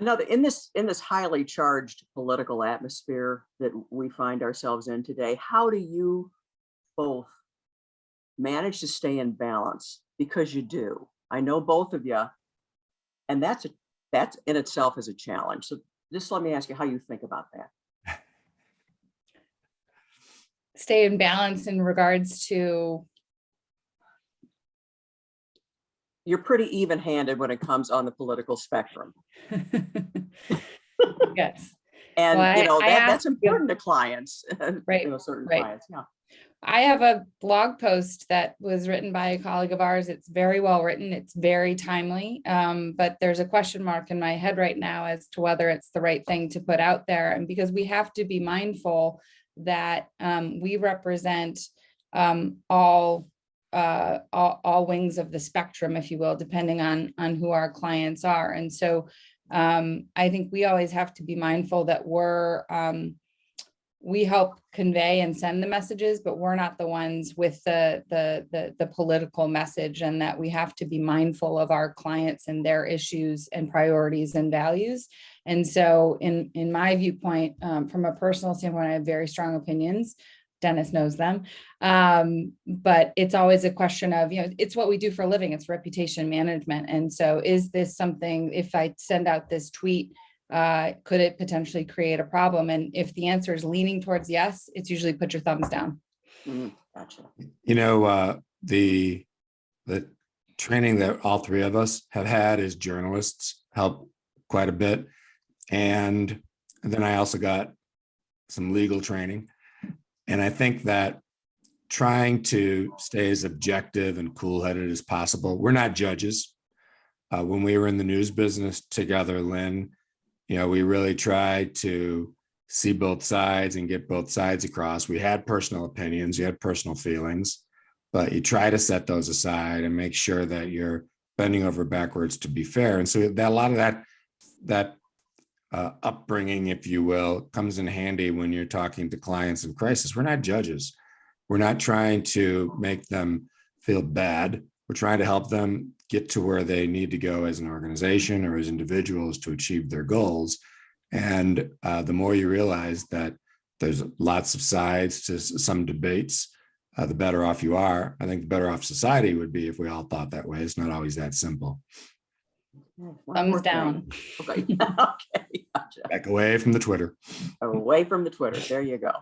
Another in this highly charged political atmosphere that we find ourselves in today, how do you both manage to stay in balance? Because you do. I know both of you, and that's in itself is a challenge. So just let me ask you how you think about that. Stay in balance in regards to, You're pretty even-handed when it comes on the political spectrum. yes. And Well, that's important to clients, right, certain right. clients. Yeah. I have a blog post that was written by a colleague of ours. It's very well written. It's very timely. But there's a question mark in my head right now as to whether it's the right thing to put out there. And because we have to be mindful that we represent all wings of the spectrum, if you will, depending on who our clients are. And so I think we always have to be mindful that we help convey and send the messages, but we're not the ones with the political message, and that we have to be mindful of our clients and their issues and priorities and values. And so in my viewpoint, from a personal standpoint, I have very strong opinions. Dennis knows them. But it's always a question of, it's what we do for a living. It's reputation management. And so is this something, if I send out this tweet, could it potentially create a problem? And if the answer is leaning towards yes, it's usually put your thumbs down. Gotcha. The training that all three of us have had as journalists helped quite a bit. And then I also got some legal training. And I think that trying to stay as objective and cool-headed as possible. We're not judges. When we were in the news business together, Lynn, we really tried to see both sides and get both sides across. We had personal opinions, you had personal feelings, but you try to set those aside and make sure that you're bending over backwards to be fair. And so that a lot of that upbringing, if you will, comes in handy when you're talking to clients in crisis. We're not judges. We're not trying to make them feel bad. We're trying to help them get to where they need to go as an organization or as individuals to achieve their goals. And the more you realize that there's lots of sides to some debates, the better off you are. I think the better off society would be if we all thought that way. It's not always that simple. Thumbs down. Okay. Okay. Gotcha. Back away from the Twitter. Away from the Twitter. There you go.